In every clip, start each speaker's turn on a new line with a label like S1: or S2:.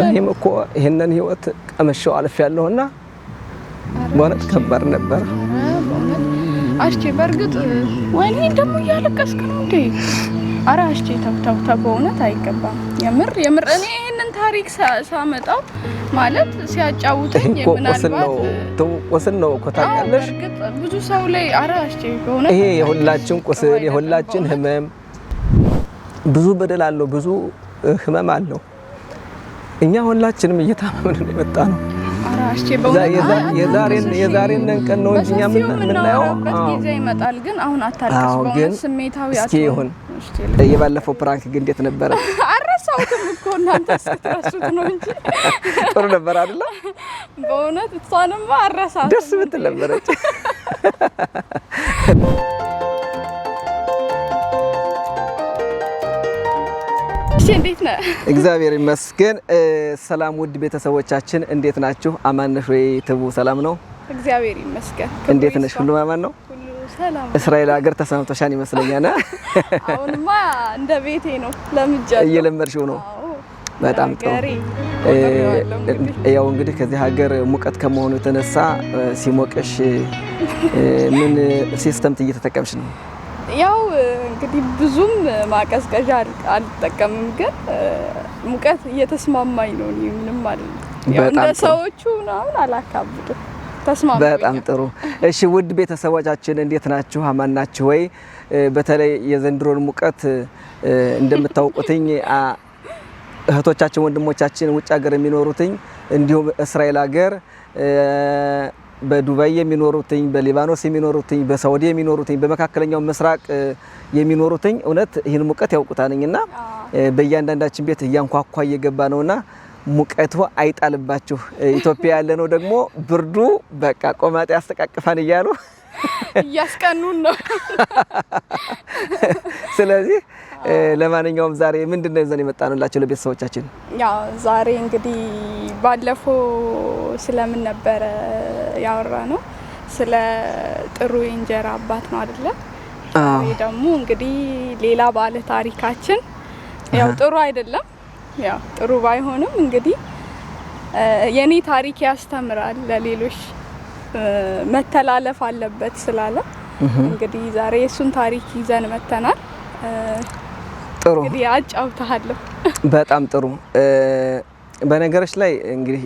S1: እኔም እኮ ይሄንን ህይወት ቀመሸው አልፍ ያለውና ወራት ከበር ነበር
S2: አሽቼ በርግጥ ወይኔ ደሞ ያለቀስክ ነው እንዴ አራ አሽቼ ተው በእውነት አይገባም የምር እኔ ይሄንን ታሪክ ሳመጣው ማለት ሲያጫውተኝ ምናልባት
S1: ወስን ነው እኮ ታውቂያለሽ
S2: በርግጥ ብዙ ሰው ላይ አራ አሽቼ በእውነት
S1: ይሄ የሁላችን ቁስል የሁላችን ህመም ብዙ በደል አለው ብዙ ህመም አለው እኛ ሁላችንም እየታመምን ነው የመጣ ነው
S2: አራሽቼ በእውነት
S1: የዛሬን ቀን ነው እንጂ ምናየው
S2: ጊዜ ይመጣል ግን አሁን አታልቅስ በእውነት ስሜታዊ
S1: አትሁን የባለፈው ፕራንክ ግን እንዴት ነበር
S2: አረሳውትም እኮ እናንተ ስትራሱት ነው እንጂ
S1: ጥሩ ነበር አይደል
S2: በእውነት እሷንማ አረሳት
S1: ደስ ብትል ነበረች
S2: እንዴት ነህ
S1: እግዚአብሔር ይመስገን ሰላም ውድ ቤተሰቦቻችን እንዴት ናችሁ አማን ነሽ ወይ ተቡ ሰላም ነው
S2: እግዚአብሔር ይመስገን
S1: እንዴት ነሽ ሁሉ አማን ነው
S2: ሁሉ ሰላም
S1: እስራኤል ሀገር ተሰምቶሻን ይመስለኛል
S2: አሁንማ እንደ ቤቴ ነው ለምጃለሁ
S1: እየለመድሽው ነው በጣም ጥሩ ያው እንግዲህ ከዚህ ሀገር ሙቀት ከመሆኑ የተነሳ ሲሞቅሽ ምን ሲስተም እየተጠቀምሽ ነው
S2: ያው እንግዲህ ብዙም ማቀዝቀዣ አልተጠቀምም ግን ሙቀት እየተስማማኝ ነው ምንም ማለት ያው እንደ ሰዎቹ ነው አላካብድም ተስማማኝ
S1: በጣም ጥሩ እሺ ውድ ቤተሰቦቻችን እንዴት ናችሁ አማን ናችሁ ወይ በተለይ የዘንድሮን ሙቀት እንደምታውቁትኝ እህቶቻችን ወንድሞቻችን ውጭ ሀገር የሚኖሩትኝ እንዲሁም እስራኤል ሀገር በዱባይ የሚኖሩትኝ በሊባኖስ የሚኖሩትኝ በሳውዲ የሚኖሩትኝ በመካከለኛው ምስራቅ የሚኖሩትኝ እውነት ይሄን ሙቀት ያውቁታልኝና በእያንዳንዳችን ቤት ያንኳኳ እየገባ ነውና ሙቀቱ አይጣልባችሁ ኢትዮጵያ ያለ ነው ደግሞ ብርዱ በቃ ቆማጤ ያስተቃቅፋን ይያሉ
S2: ያስቀኑን ነው
S1: ስለዚህ ለማንኛውም ዛሬ ምንድነው ይዘን የመጣንላችሁ ለቤተሰቦቻችን
S2: ያው ዛሬ እንግዲህ ባለፈው ስለምን ነበር ያወራ ነው ስለ ጥሩ እንጀራ አባት ነው አይደለ ዛሬ ደግሞ እንግዲህ ሌላ ባለ ታሪካችን ያው ጥሩ አይደለም ያው ጥሩ ባይሆንም እንግዲህ የኔ ታሪክ ያስተምራል ለሌሎች መተላለፍ አለበት ስላለ እንግዲህ ዛሬ እሱን ታሪክ ይዘን መተናል
S1: ጥሩ
S2: እንግዲህ አጫውታለሁ
S1: በጣም ጥሩ በነገሮች ላይ እንግዲህ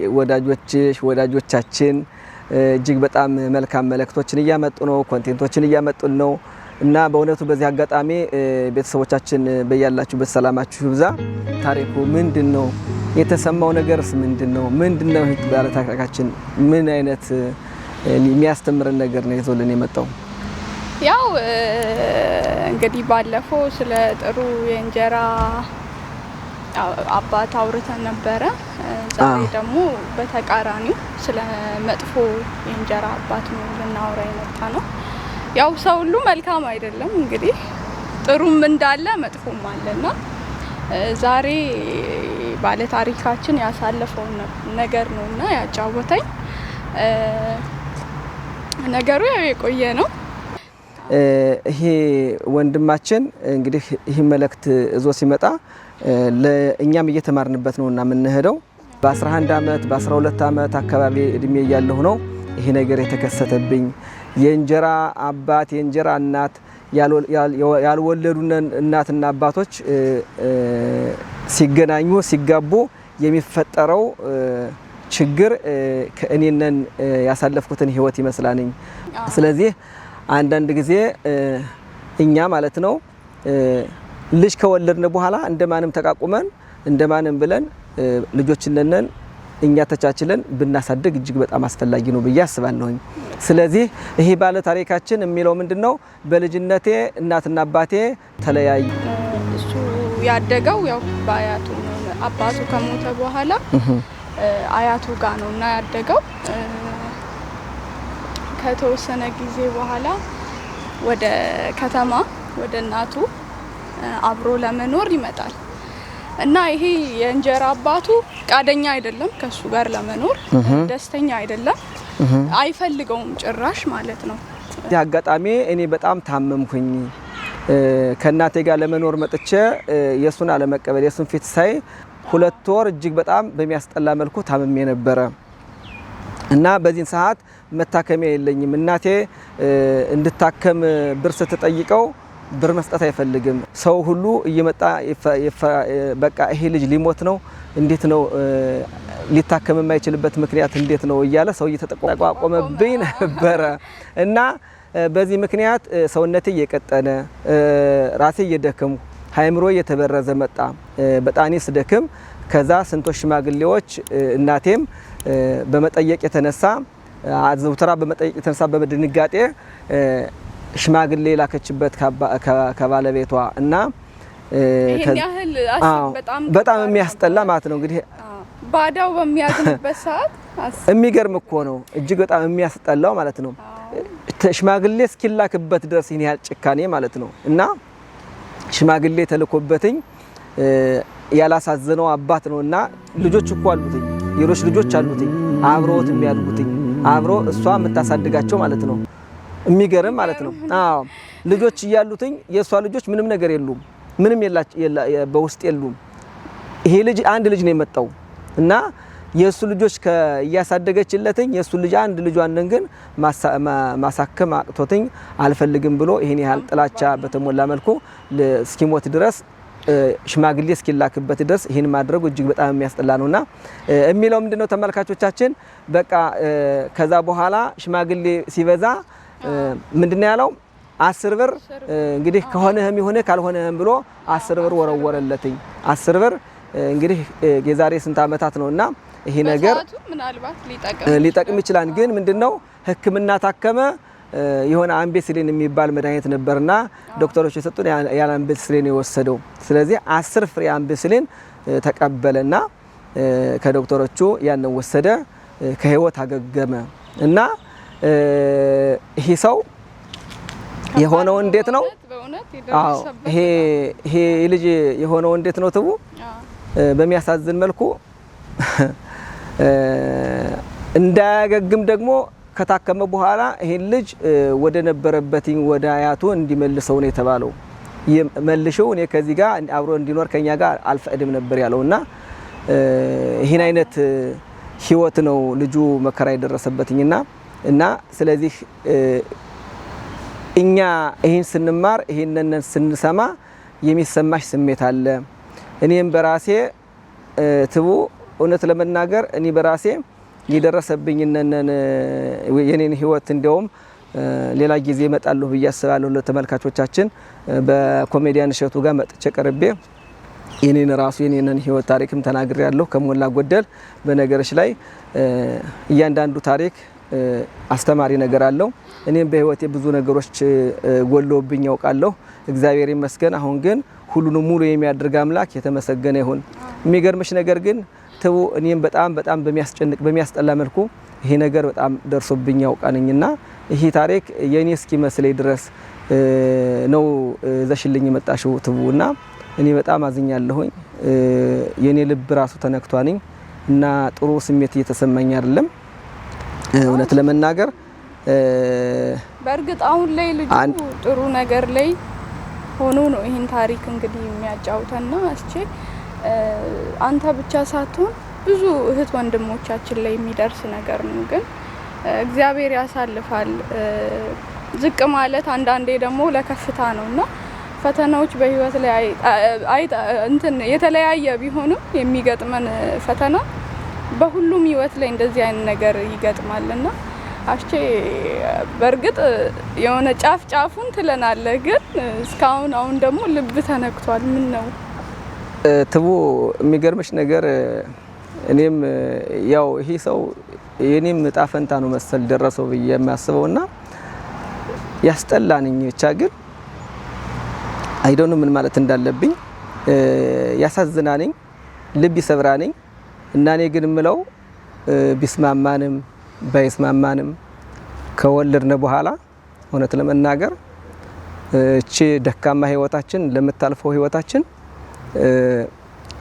S1: ወዳጆቻችን እጅግ በጣም መልካም መልእክቶችን እያመጡ ነው ኮንቴንቶችን እያመጡን ነው እና በእውነቱ በዚህ አጋጣሚ ቤተሰቦቻችን በያላችሁበት ሰላማችሁ ይብዛ ታሪኩ ምንድነው የተሰማው ነገርስ ምንድነው ባለ ታሪካችን ምን አይነት የሚያስተምረን ነገር ነው ይዞልን የመጣው
S2: ያው እንግዲህ ባለፈው ስለ ጥሩ የእንጀራ አባት አውርተን ነበረ ዛሬ ደግሞ በተቃራኒው ስለ መጥፎ የእንጀራ አባት ነው ልናወራ የመጣ ነው ያው ሰው ሁሉ መልካም አይደለም እንግዲህ ጥሩም እንዳለ መጥፎም አለና ዛሬ ባለ ታሪካችን ያሳለፈው ነገር ነውና ያጫወተኝ ነገሩ ያው የቆየ ነው
S1: ይሄ ወንድማችን እንግዲህ ይሄ መልእክት እዞ ሲመጣ ለእኛም እየተማርንበት ነውና ምንሄደው በ11 አመት በ12 አመት አካባቢ እድሜ ያለው ነው ይሄ ነገር የተከሰተብኝ የእንጀራ አባት የእንጀራ እናት ያልወለዱን እናትና አባቶች ሲገናኙ ሲጋቡ የሚፈጠረው ችግር ከእኔነን ያሳለፍኩትን ህይወት ይመስላልኝ ስለዚህ አንዳንድ ጊዜ እኛ ማለት ነው ልጅ ከወለድን በኋላ እንደማንም ተቃቁመን እንደማንም ብለን ልጆችነን እኛ ተቻችለን ብናሳድግ እጅግ በጣም አስፈላጊ ነው ብዬ አስባለሁኝ ስለዚህ ይሄ ባለ ታሪካችን የሚለው ምንድነው በልጅነቴ እናትና አባቴ ተለያዩ
S2: እሱ ያደገው ያው በአያቱ አባቱ ከሞተ በኋላ አያቱ ጋር ነውና ያደገው ከተወሰነ ጊዜ በኋላ ወደ ከተማ ወደ እናቱ አብሮ ለመኖር ይመጣል እና ይሄ የእንጀራ አባቱ ቃደኛ አይደለም ከሱ ጋር ለመኖር ደስተኛ አይደለም አይፈልገውም ጭራሽ ማለት ነው
S1: ያጋጣሚ እኔ በጣም ታመምኩኝ ከናቴ ጋር ለመኖር መጥቼ የሱን አለመቀበል የሱን ፊት ሳይ 2 ወር እጅግ በጣም በሚያስጠላ መልኩ ታምሜ ነበረ እና በዚህ ሰዓት መታከሚያ የለኝም። እናቴ እንድታከም ብር ስትጠይቀው ብር መስጠት አይፈልግም። ሰው ሁሉ እየመጣ በቃ ይሄ ልጅ ሊሞት ነው፣ እንዴት ነው ሊታከም የማይችልበት ምክንያት እንዴት ነው እያለ ሰው እየተጠቋቆመብኝ ነበረ እና በዚህ ምክንያት ሰውነቴ እየቀጠነ ራሴ እየደከምኩ ሃይምሮ እየተበረዘ መጣ። በጣም ስደክም ከዛ ስንቶች ሽማግሌዎች እናቴም በመጠየቅ የተነሳ አዘውትራ በመጠየቅ የተነሳ በድንጋጤ ሽማግሌ ላከችበት ከባለቤቷ እና በጣም የሚያስጠላ ማለት ነው። እንግዲህ
S2: ባዳው በሚያዝንበት ሰዓት
S1: የሚገርም እኮ ነው። እጅግ በጣም የሚያስጠላው ማለት ነው። ሽማግሌ እስኪላክበት ድረስ ይሄን ያህል ጭካኔ ማለት ነው። እና ሽማግሌ ተልኮበትኝ ያላሳዘነው አባት ነውና ልጆች እኮ አሉትኝ፣ ሌሎች ልጆች አሉትኝ አብሮት የሚያድጉትኝ አብሮ እሷ የምታሳድጋቸው ማለት ነው። የሚገርም ማለት ነው። አዎ ልጆች እያሉትኝ የሷ ልጆች ምንም ነገር የሉም፣ ምንም በውስጥ የሉም። ይሄ ልጅ አንድ ልጅ ነው የመጣው እና የሱ ልጆች እያሳደገችለትኝ የሱ ልጅ አንድ ልጇን ግን ማሳከም አቅቶትኝ አልፈልግም ብሎ ይሄን ያህል ጥላቻ በተሞላ መልኩ እስኪሞት ድረስ ሽማግሌ እስኪላክበት ድረስ ይሄን ማድረጉ እጅግ በጣም የሚያስጠላ ነውና የሚለው ምንድነው ተመልካቾቻችን፣ በቃ ከዛ በኋላ ሽማግሌ ሲበዛ ምንድነው ያለው 10 ብር እንግዲህ ከሆነህም ይሆነ ካልሆነህም ብሎ 10 ብር ወረወረለትኝ። 10 ብር እንግዲህ የዛሬ ስንት አመታት ነውና ይሄ ነገር
S2: ምናልባት
S1: ሊጠቅም ይችላል። ግን ምንድነው ሕክምና ታከመ የሆነ አምቤሲሊን የሚባል መድኃኒት ነበርና ዶክተሮች የሰጡን ያን አምቤሲሊን የወሰደው። ስለዚህ 10 ፍሬ አምቤሲሊን ተቀበለና ከዶክተሮቹ ያን ወሰደ፣ ከህይወት አገገመ እና ይሄ ሰው የሆነው እንዴት ነው? አዎ ይሄ ልጅ የሆነው እንዴት ነው? ትቡ በሚያሳዝን መልኩ እንዳያገግም ደግሞ ከታከመ በኋላ ይሄን ልጅ ወደ ነበረበት ወደ አያቱ እንዲመልሰው ነው የተባለው። መልሽው እኔ ከዚህ ጋር አብሮ እንዲኖር ከኛ ጋር አልፈቅድም ነበር ያለውና ይሄን አይነት ህይወት ነው ልጁ መከራ የደረሰበትኝና እና ስለዚህ እኛ ይሄን ስንማር ይሄንን ስንሰማ የሚሰማሽ ስሜት አለ። እኔም በራሴ ትቡ እውነት ለመናገር እኔ በራሴ የደረሰብኝ የኔን ህይወት እንደውም ሌላ ጊዜ እመጣለሁ ብዬ አስባለሁ። ለተመልካቾቻችን በኮሜዲያን እሸቱ ጋር መጥቼ ቀርቤ የኔን ህይወት ታሪክም ተናግሬያለሁ ከሞላ ጎደል። በነገርሽ ላይ እያንዳንዱ ታሪክ አስተማሪ ነገር አለው። እኔም በህይወቴ ብዙ ነገሮች ጎሎብኝ ያውቃለሁ። እግዚአብሔር ይመስገን። አሁን ግን ሁሉንም ሙሉ የሚያደርግ አምላክ የተመሰገነ ይሁን። የሚገርምሽ ነገር ግን ተው እኔም በጣም በሚያስጨንቅ በሚያስጠላ መልኩ ይሄ ነገር በጣም ደርሶብኝ ያውቃልኝና ይሄ ታሪክ የኔ እስኪመስለኝ ድረስ ነው ዘሽልኝ መጣሽው ትቡና እኔ በጣም አዝኛለሁኝ። የኔ ልብ ራሱ ተነክቷልኝ እና ጥሩ ስሜት እየተሰማኝ አይደለም እውነት ለመናገር።
S2: በእርግጥ አሁን ላይ ልጁ ጥሩ ነገር ላይ ሆኖ ነው ይሄን ታሪክ እንግዲህ የሚያጫውተና አንተ ብቻ ሳትሆን ብዙ እህት ወንድሞቻችን ላይ የሚደርስ ነገር ነው። ግን እግዚአብሔር ያሳልፋል። ዝቅ ማለት አንዳንዴ ደግሞ ለከፍታ ነውና ፈተናዎች በህይወት ላይ የተለያየ ቢሆንም የሚገጥመን ፈተና በሁሉም ህይወት ላይ እንደዚህ አይነት ነገር ይገጥማልና በእርግጥ የሆነ ጫፉን ትለናለህ። ግን እስካሁን አሁን ደግሞ ልብ ተነክቷል። ምን ነው
S1: ትቡ የሚገርምሽ ነገር እኔም ያው ይሄ ሰው የኔም ዕጣ ፈንታ ነው መሰል ደረሰው ብዬ የሚያስበውና ያስጠላንኝ ብቻ ግን አይዶን ምን ማለት እንዳለብኝ ያሳዝናንኝ፣ ልብ ይሰብራንኝ እና እኔ ግን ምለው ቢስማማንም ባይስማማንም ከወለድነ በኋላ እውነት ለመናገር እቺ ደካማ ህይወታችን ለምታልፈው ህይወታችን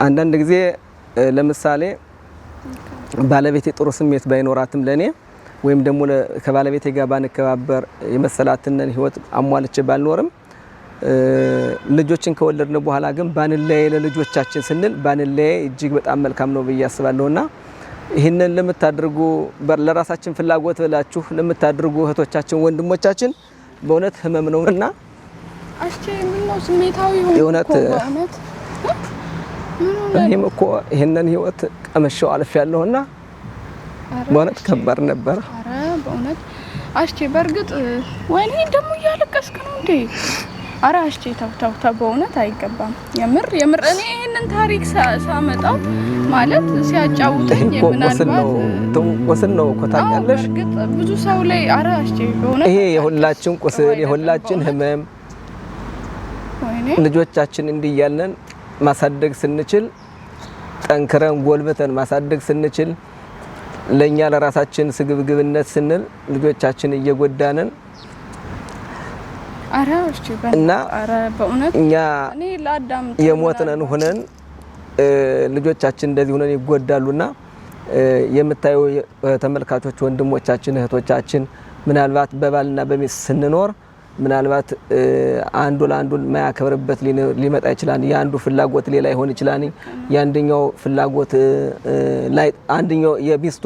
S1: አንዳንድ ጊዜ ለምሳሌ ባለቤቴ ጥሩ ስሜት ባይኖራትም ለኔ ወይም ደግሞ ከባለቤቴ ጋር ባንከባበር የመሰላትን ህይወት አሟልቼ ባልኖርም ልጆችን ከወለድን በኋላ ግን ባንለያይ ለልጆቻችን ስንል ባንለያይ እጅግ በጣም መልካም ነው ብዬ አስባለሁና ይህንን ለምታደርጉ ለራሳችን ፍላጎት ብላችሁ ለምታደርጉ እህቶቻችን ወንድሞቻችን በእውነት ህመም ነውና
S2: አሽቼ ምን ነው ስሜታዊ ሆኖ በእውነት
S1: እኔም እኮ ይሄንን ህይወት ቀመሻው አልፌያለሁና በእውነት ከባድ ነበር።
S2: አረ በእውነት አሽቼ በርግጥ ወይኔ ደግሞ እያለቀስክ ነው እንዴ? አረ አሽቼ ተው በእውነት አይገባም። የምር እኔ ይሄንን ታሪክ ሳመጣው ማለት ሲያጫውተኝ ምናልባት
S1: ቁስል ነው እኮ ታውቂያለሽ።
S2: በርግጥ ብዙ ሰው ላይ አረ አሽቼ በእውነት
S1: ይሄ የሁላችን ቁስል የሁላችን ህመም ልጆቻችን እንዲያለን ማሳደግ ስንችል ጠንክረን ጎልበተን ማሳደግ ስንችል ለኛ ለራሳችን ስግብግብነት ስንል ልጆቻችን እየጎዳነን እና
S2: በእውነት
S1: እኛ
S2: እኔ ላዳም
S1: የሞትነን ሆነን ልጆቻችን እንደዚህ ሆነን ይጎዳሉና የምታዩ ተመልካቾች ወንድሞቻችን እህቶቻችን ምናልባት በባልና በሚስት ስንኖር ምናልባት አንዱ ለአንዱ ማያከብርበት ሊመጣ ይችላል። የአንዱ ፍላጎት ሌላ ይሆን ይችላል። ያንደኛው ፍላጎት ላይ አንደኛው የሚስቱ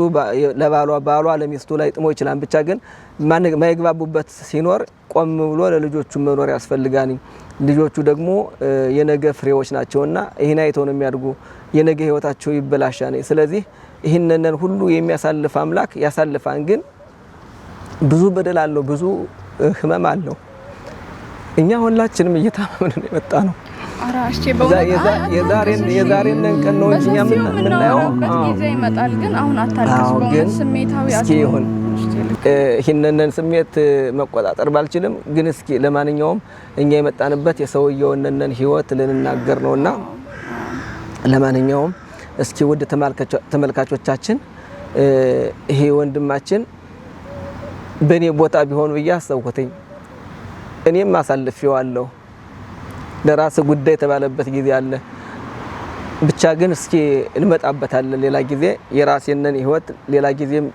S1: ባሏ ለሚስቱ ላይ ጥሞ ይችላል። ብቻ ግን ማይግባቡበት ሲኖር ቆም ብሎ ለልጆቹ መኖር ያስፈልጋል። ልጆቹ ደግሞ የነገ ፍሬዎች ናቸውና ይሄን አይተው ነው የሚያድጉ። የነገ ህይወታቸው ይበላሻል። ስለዚህ ይሄንን ሁሉ የሚያሳልፍ አምላክ ያሳልፋን። ግን ብዙ በደል አለው፣ ብዙ ህመም አለው። እኛ ሁላችንም እየታመምን የመጣ ነው።
S2: አራሽቼ በእውነት
S1: የዛሬን ቀን ነው እንጂ የምናየው
S2: ጊዜ ይመጣል። ግን አሁን አታልቅስ፣ በእውነት ስሜታዊ
S1: አትሁን። ይህንን ስሜት መቆጣጠር ባልችልም ግን እስኪ ለማንኛውም እኛ የመጣንበት የሰውየውን ህይወት ልንናገር ነውና ለማንኛውም እስኪ ውድ ተመልካቾቻችን ይሄ ወንድማችን በኔ ቦታ ቢሆን ብዬ አሰብኩትኝ። እኔም አሳልፌዋለሁ። ለራስ ጉዳይ የተባለበት ጊዜ አለ። ብቻ ግን እስኪ እንመጣበታለን ሌላ ጊዜ የራሴንን ህይወት ሌላ ጊዜም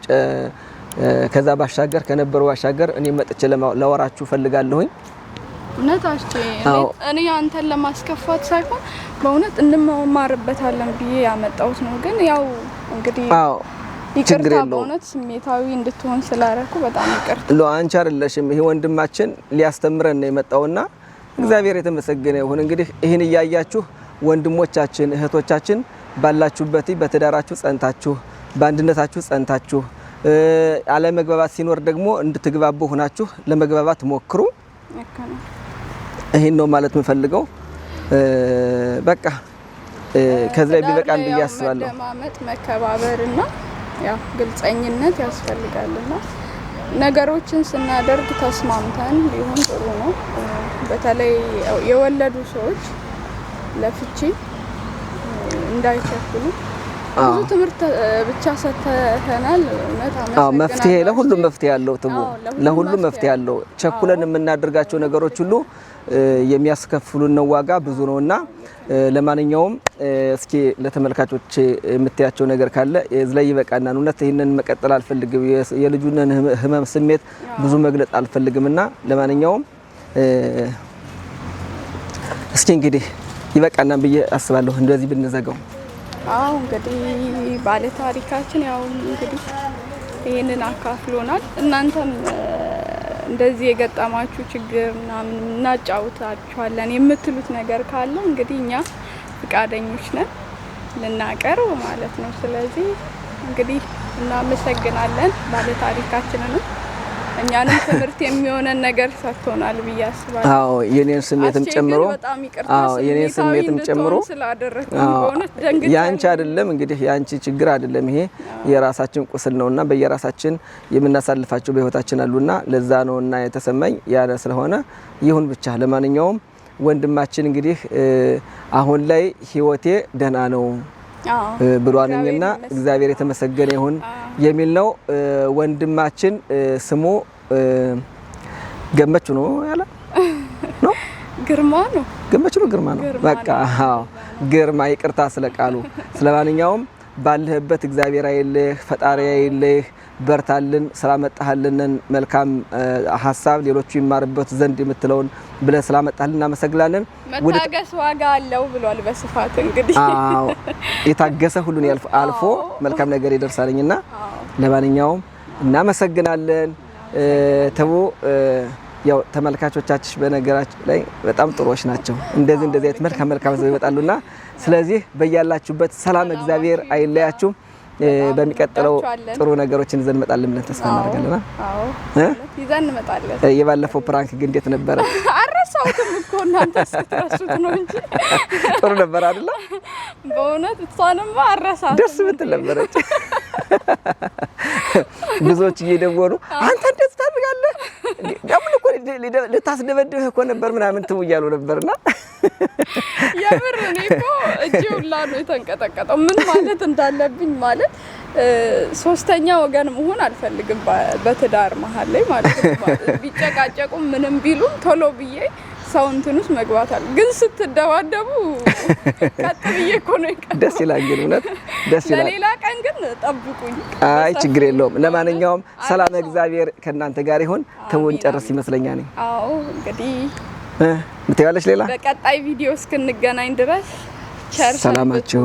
S1: ከዛ ባሻገር ከነበረው ባሻገር እኔ መጥቼ ለወራችሁ ፈልጋለሁኝ።
S2: እውነታችሁ እኔ አንተን ለማስከፋት ሳይሆን በእውነት እንማርበታለን ብዬ ያመጣሁት ነው። ግን ያው እንግዲህ ይቅርታ በእውነት ስሜታዊ እንድትሆን ስላደረኩ በጣም ይቅርታ።
S1: አንቺ አይደለሽም፣ ይሄ ወንድማችን ሊያስተምረን ነው የመጣውና እግዚአብሔር የተመሰገነ ይሁን። እንግዲህ ይሄን እያያችሁ ወንድሞቻችን እህቶቻችን ባላችሁበት በትዳራችሁ ጸንታችሁ በአንድነታችሁ ጸንታችሁ አለመግባባት ሲኖር ደግሞ እንድትግባቡ ሆናችሁ ለመግባባት ሞክሩ። ይሄን ነው ማለት የምፈልገው። በቃ ከዚህ ላይ ቢበቃን ብዬ አስባለሁ።
S2: መደማመጥ መከባበርና ያው ግልጸኝነት ያስፈልጋልና ነገሮችን ስናደርግ ተስማምተን ቢሆን ጥሩ ነው። በተለይ የወለዱ ሰዎች ለፍቺ እንዳይቸኩሉ ብዙ ትምህርት ብቻ ሰተናል።
S1: መፍትሄ ለሁሉም መፍትሄ ያለው ለሁሉም መፍትሄ ያለው ቸኩለን የምናደርጋቸው ነገሮች ሁሉ የሚያስከፍሉን ዋጋ ብዙ ነውና ለማንኛውም እስኪ ለተመልካቾች የምትያቸው ነገር ካለ እዚህ ላይ ይበቃና እውነት ይሄንን መቀጠል አልፈልግም። የልጁን ህመም ስሜት ብዙ መግለጽ አልፈልግምና ለማንኛውም እስኪ እንግዲህ ይበቃና ብዬ አስባለሁ እንደዚህ ብንዘጋው።
S2: አዎ እንግዲህ ባለ ታሪካችን ያው እንግዲህ ይሄንን አካፍሎናል። እናንተም እንደዚህ የገጠማችሁ ችግር ምናምን እናጫውታችኋለን የምትሉት ነገር ካለ እንግዲህ እኛ ፍቃደኞች ነን ልናቀርብ ማለት ነው። ስለዚህ እንግዲህ እናመሰግናለን ባለ ታሪካችንን እኛንም ትምህርት የሚሆነን ነገር ሰጥቶናል ብዬ አስባለሁ።
S1: አዎ የኔን ስሜትም ጨምሮ የኔን ስሜትም ጨምሮ ያንቺ አይደለም እንግዲህ ያንቺ ችግር አይደለም፣ ይሄ የራሳችን ቁስል ነውና በየራሳችን የምናሳልፋቸው በህይወታችን አሉና ለዛ ነውና የተሰማኝ ያለ ስለሆነ ይሁን ብቻ። ለማንኛውም ወንድማችን እንግዲህ አሁን ላይ ህይወቴ ደህና ነው ብሏንኝና እግዚአብሔር የተመሰገነ ይሁን የሚል ነው። ወንድማችን ስሙ ገመቹ ነው ያለ ነው
S2: ግርማ ነው
S1: ግርማ ነው በቃ አዎ ግርማ ይቅርታ ስለቃሉ። ስለማንኛውም ባለህበት እግዚአብሔር አይልህ ፈጣሪ አይልህ በርታልን ስላመጣህልን መልካም ሐሳብ ሌሎቹ ይማርበት ዘንድ የምትለውን ብለ ስላመጣህልን እናመሰግናለን።
S2: መታገስ ዋጋ አለው ብሏል በስፋት እንግዲህ
S1: የታገሰ ሁሉን አልፎ መልካም ነገር ይደርሳልኝና ለማንኛውም እናመሰግናለን። ተቡ ያው ተመልካቾቻችን በነገራችን ላይ በጣም ጥሩዎች ናቸው። እንደዚህ አይነት መልካም ሰው ይመጣሉና ስለዚህ በያላችሁበት ሰላም እግዚአብሔር አይለያችሁ። በሚቀጥለው ጥሩ ነገሮችን ይዘን እንመጣለን ብለን ተስፋ እናደርጋለን።
S2: አዎ ይዘን እንመጣለን።
S1: የባለፈው ፕራንክ ግን እንዴት ነበር?
S2: አረሳውትም እኮ እናንተ ስትረሱት ነው እንጂ
S1: ጥሩ ነበር አይደል?
S2: በእውነት እሷንማ አረሳት።
S1: ደስ ብትል ነበረች። ብዙዎች እየደወሉ አንተ እንደዚህ ታደርጋለህ ደግሞ እኮ ልታስደበድብህ እኮ ነበር ምናምን ትው እያሉ ነበርና
S2: የምር እኔ እኮ እጄ ሁላ ነው የተንቀጠቀጠው። ምን ማለት እንዳለብኝ ማለት ሶስተኛ ወገን መሆን አልፈልግም በትዳር መሀል ላይ ማለት ነው። ቢጨቃጨቁ ምንም ቢሉም ቶሎ ብዬ ሰው እንትኑስ መግባት አለ። ግን ስትደባደቡ ቀጥ ብዬ እኮ ነው ይቀር።
S1: ደስ ይላል ግን እውነት ደስ ይላል።
S2: ለሌላ ቀን ግን ጠብቁኝ።
S1: አይ ችግር የለውም። ለማንኛውም ሰላም እግዚአብሔር ከእናንተ ጋር ይሁን። ተውን ጨርስ ይመስለኛል።
S2: አዎ እንግዲህ
S1: ምትያለሽ ሌላ
S2: በቀጣይ ቪዲዮ እስክንገናኝ ድረስ ቸር
S1: ሰላማችሁ